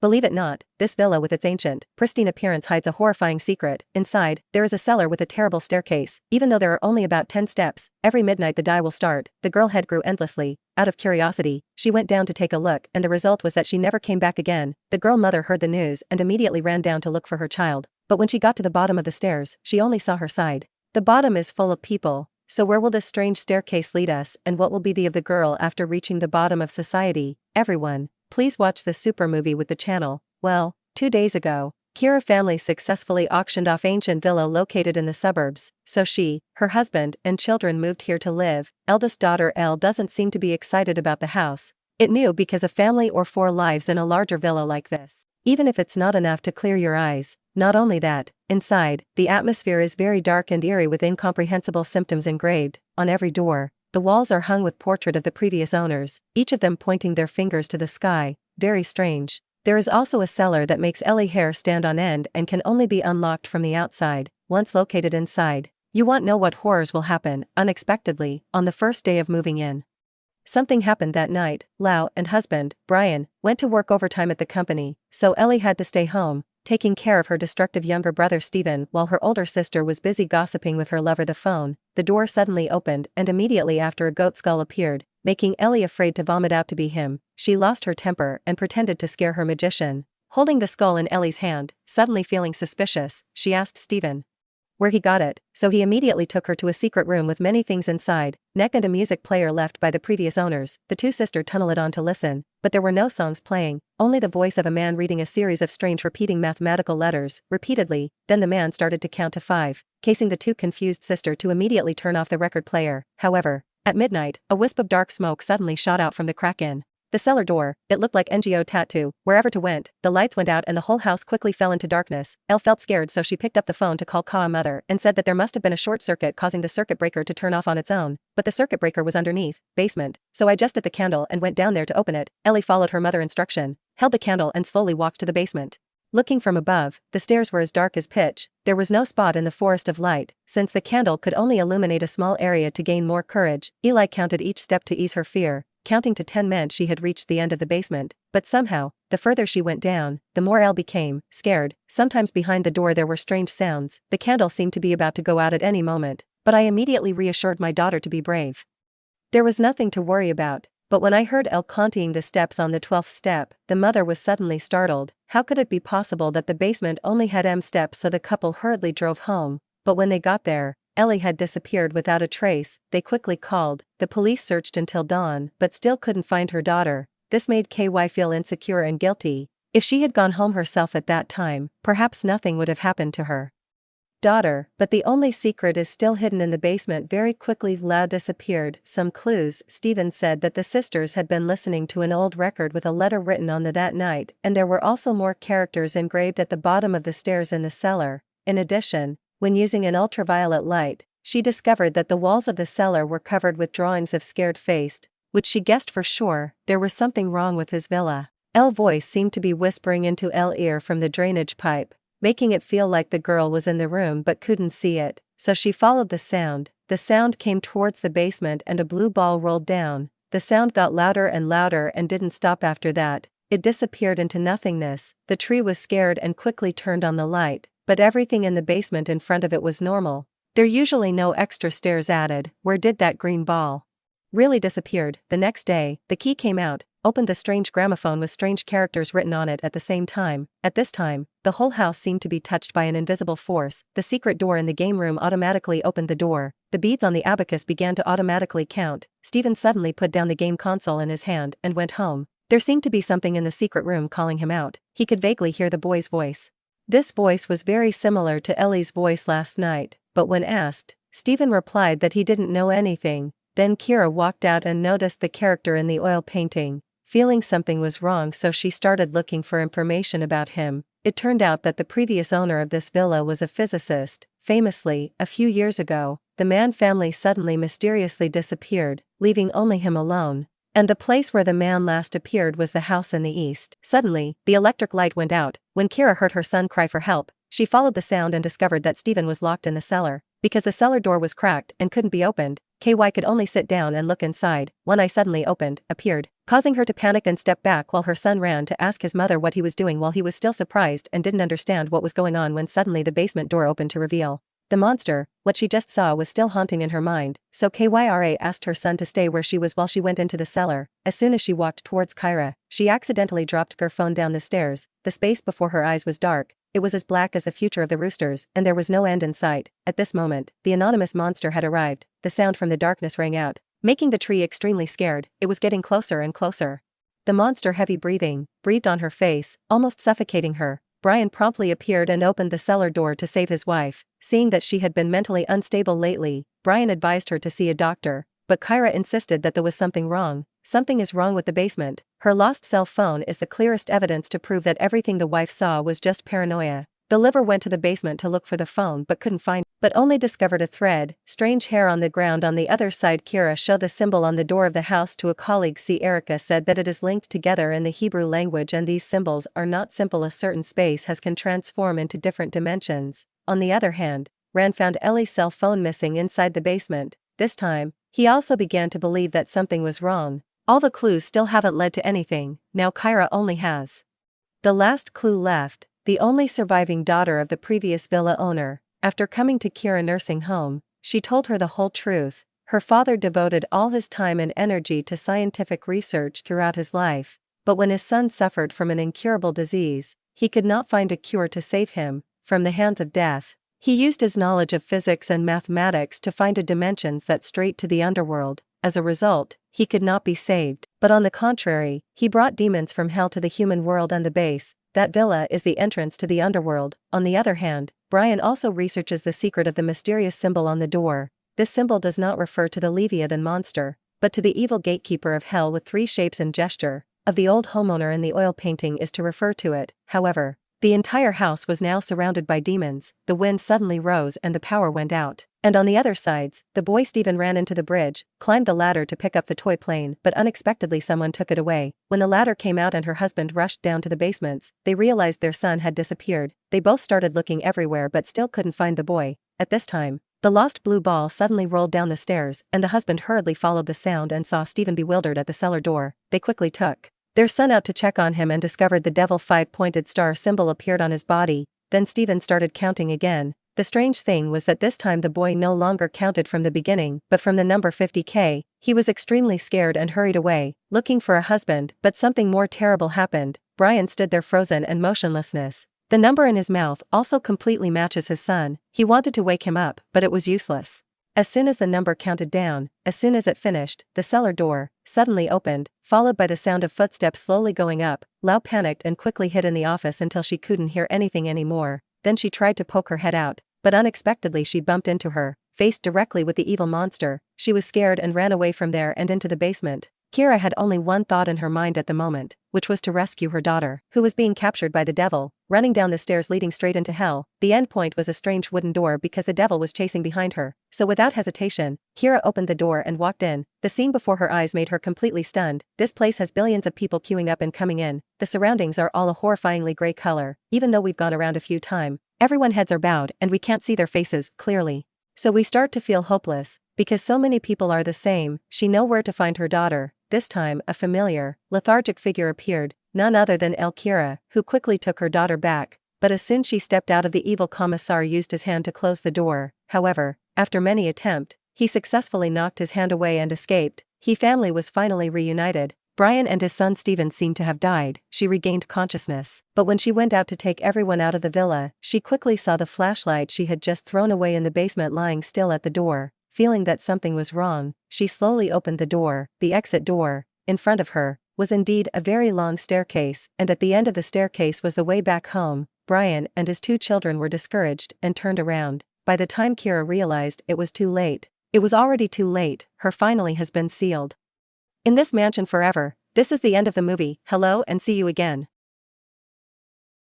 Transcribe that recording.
Believe it not, this villa with its ancient, pristine appearance hides a horrifying secret. Inside, there is a cellar with a terrible staircase. Even though there are only about 10 steps, every midnight the die will start. The girl head grew endlessly. Out of curiosity, she went down to take a look, and the result was that she never came back again. The girl mother heard the news and immediately ran down to look for her child. But when she got to the bottom of the stairs, she only saw her side. The bottom is full of people. So where will this strange staircase lead us, and what will be the of the girl after reaching the bottom of society? Everyone, please watch the super movie with the channel. Well, 2 days ago, Kiera family successfully auctioned off ancient villa located in the suburbs, so she, her husband, and children moved here to live. Eldest daughter Elle doesn't seem to be excited about the house. It new because a family or 4 lives in a larger villa like this. Even if it's not enough to clear your eyes. Not only that, inside, the atmosphere is very dark and eerie with incomprehensible symptoms engraved on every door. The walls are hung with portrait of the previous owners, each of them pointing their fingers to the sky. Very strange. There is also a cellar that makes Ellie hair stand on end and can only be unlocked from the outside. Once located inside, you won't know what horrors will happen, unexpectedly, on the first day of moving in. Something happened that night. Lau and husband, Brian, went to work overtime at the company, so Ellie had to stay home, taking care of her destructive younger brother Stephen while her older sister was busy gossiping with her lover the phone. The door suddenly opened and immediately after a goat skull appeared, making Ellie afraid to vomit out to be him. She lost her temper and pretended to scare her magician. Holding the skull in Ellie's hand, suddenly feeling suspicious, she asked Stephen where he got it, so he immediately took her to a secret room with many things inside, neck and a music player left by the previous owners. The 2 sisters tunneled it on to listen, but there were no songs playing, only the voice of a man reading a series of strange repeating mathematical letters, repeatedly. Then the man started to count to 5, casing the 2 confused sisters to immediately turn off the record player. However, at midnight, a wisp of dark smoke suddenly shot out from the crack in the cellar door. It looked like NGO tattoo. Wherever to went, the lights went out and the whole house quickly fell into darkness. Elle felt scared, so she picked up the phone to call Ka's mother and said that there must have been a short circuit causing the circuit breaker to turn off on its own. But the circuit breaker was underneath, basement, so I just lit the candle and went down there to open it. Ellie followed her mother's instruction, held the candle and slowly walked to the basement. Looking from above, the stairs were as dark as pitch. There was no spot in the forest of light, since the candle could only illuminate a small area. To gain more courage, Eli counted each step to ease her fear. Counting to 10 meant she had reached the end of the basement, but somehow, the further she went down, the more Elle became scared. Sometimes behind the door there were strange sounds. The candle seemed to be about to go out at any moment, but I immediately reassured my daughter to be brave. There was nothing to worry about. But when I heard Elle counting the steps on the 12th step, the mother was suddenly startled. How could it be possible that the basement only had M steps? So the couple hurriedly drove home, but when they got there, Ellie had disappeared without a trace. They quickly called. The police searched until dawn, but still couldn't find her daughter. This made KY feel insecure and guilty. If she had gone home herself at that time, perhaps nothing would have happened to her daughter. But the only secret is still hidden in the basement. Very quickly Lau disappeared. Some clues. Stephen said that the sisters had been listening to an old record with a letter written on that night, and there were also more characters engraved at the bottom of the stairs in the cellar. In addition, when using an ultraviolet light, she discovered that the walls of the cellar were covered with drawings of scared-faced, which she guessed for sure there was something wrong with his villa. Elle's voice seemed to be whispering into Elle's ear from the drainage pipe, making it feel like the girl was in the room but couldn't see it, so she followed the sound. The sound came towards the basement and a blue ball rolled down. The sound got louder and louder and didn't stop after that. It disappeared into nothingness. The tree was scared and quickly turned on the light, but everything in the basement in front of it was normal. There usually no extra stairs added. Where did that green ball really disappeared? The next day, the key came out, opened the strange gramophone with strange characters written on it at the same time. At this time, the whole house seemed to be touched by an invisible force. The secret door in the game room automatically opened the door. The beads on the abacus began to automatically count. Stephen suddenly put down the game console in his hand and went home. There seemed to be something in the secret room calling him out. He could vaguely hear the boy's voice. This voice was very similar to Ellie's voice last night, but when asked, Stephen replied that he didn't know anything. Then Kiera walked out and noticed the character in the oil painting. Feeling something was wrong, so she started looking for information about him. It turned out that the previous owner of this villa was a physicist. Famously, a few years ago, the Mann family suddenly mysteriously disappeared, leaving only him alone. And the place where the man last appeared was the house in the east. Suddenly, the electric light went out. When Kiera heard her son cry for help, she followed the sound and discovered that Stephen was locked in the cellar. Because the cellar door was cracked and couldn't be opened, KY could only sit down and look inside. One eye suddenly opened, appeared, causing her to panic and step back while her son ran to ask his mother what he was doing while he was still surprised and didn't understand what was going on when suddenly the basement door opened to reveal the monster. What she just saw was still haunting in her mind, so Kiera asked her son to stay where she was while she went into the cellar. As soon as she walked towards Kiera, she accidentally dropped her phone down the stairs. The space before her eyes was dark. It was as black as the future of the roosters, and there was no end in sight. At this moment, the anonymous monster had arrived. The sound from the darkness rang out, making the tree extremely scared. It was getting closer and closer. The monster, heavy breathing, breathed on her face, almost suffocating her. Brian promptly appeared and opened the cellar door to save his wife. Seeing that she had been mentally unstable lately, Brian advised her to see a doctor, but Kiera insisted that there was something wrong. Something is wrong with the basement. Her lost cell phone is the clearest evidence to prove that everything the wife saw was just paranoia. The liver went to the basement to look for the phone but couldn't find it, but only discovered a thread, strange hair on the ground on the other side. Kiera showed the symbol on the door of the house to a colleague. Erica said that it is linked together in the Hebrew language and these symbols are not simple. A certain space can transform into different dimensions. On the other hand, Rand found Ellie's cell phone missing inside the basement. This time, he also began to believe that something was wrong. All the clues still haven't led to anything. Now Kiera only has the last clue left. The only surviving daughter of the previous villa owner. After coming to Kiera nursing home, she told her the whole truth. Her father devoted all his time and energy to scientific research throughout his life, but when his son suffered from an incurable disease, he could not find a cure to save him from the hands of death. He used his knowledge of physics and mathematics to find a dimensions that straight to the underworld. As a result, he could not be saved, but on the contrary, he brought demons from hell to the human world and the base. That villa is the entrance to the underworld. On the other hand, Brian also researches the secret of the mysterious symbol on the door. This symbol does not refer to the Leviathan monster, but to the evil gatekeeper of hell with 3 shapes and gesture of the old homeowner in the oil painting is to refer to it. However, the entire house was now surrounded by demons. The wind suddenly rose and the power went out. And on the other sides, the boy Stephen ran into the bridge, climbed the ladder to pick up the toy plane, but unexpectedly someone took it away. When the ladder came out and her husband rushed down to the basements, they realized their son had disappeared. They both started looking everywhere but still couldn't find the boy. At this time, the lost blue ball suddenly rolled down the stairs, and the husband hurriedly followed the sound and saw Stephen bewildered at the cellar door. They quickly took their son out to check on him and discovered the devil 5-pointed star symbol appeared on his body. Then Stephen started counting again. The strange thing was that this time the boy no longer counted from the beginning, but from the number 50K. He was extremely scared and hurried away, looking for a husband, but something more terrible happened. Brian stood there frozen and motionlessness. The number in his mouth also completely matches his son. He wanted to wake him up, but it was useless. As soon as the number counted down, as soon as it finished, the cellar door suddenly opened, followed by the sound of footsteps slowly going up. Lau panicked and quickly hid in the office until she couldn't hear anything anymore. Then she tried to poke her head out, but unexpectedly she bumped into her, faced directly with the evil monster. She was scared and ran away from there and into the basement. Kiera had only one thought in her mind at the moment, which was to rescue her daughter, who was being captured by the devil, running down the stairs leading straight into hell. The end point was a strange wooden door because the devil was chasing behind her. So without hesitation, Kiera opened the door and walked in. The scene before her eyes made her completely stunned. This place has billions of people queuing up and coming in. The surroundings are all a horrifyingly gray color. Even though we've gone around a few times, everyone's heads are bowed and we can't see their faces clearly. So we start to feel hopeless, because so many people are the same. She knows where to find her daughter. This time, a familiar, lethargic figure appeared, none other than Kiera, who quickly took her daughter back, but as soon as she stepped out of the evil commissar used his hand to close the door. However, after many attempts, he successfully knocked his hand away and escaped. His family was finally reunited. Brian and his son Stephen seemed to have died. She regained consciousness, but when she went out to take everyone out of the villa, she quickly saw the flashlight she had just thrown away in the basement lying still at the door. Feeling that something was wrong, she slowly opened the door. The exit door, in front of her, was indeed a very long staircase, and at the end of the staircase was the way back home. Brian and his 2 children were discouraged and turned around. By the time Kiera realized it was too late, it was already too late. Her finally has been sealed in this mansion forever. This is the end of the movie. Hello and see you again.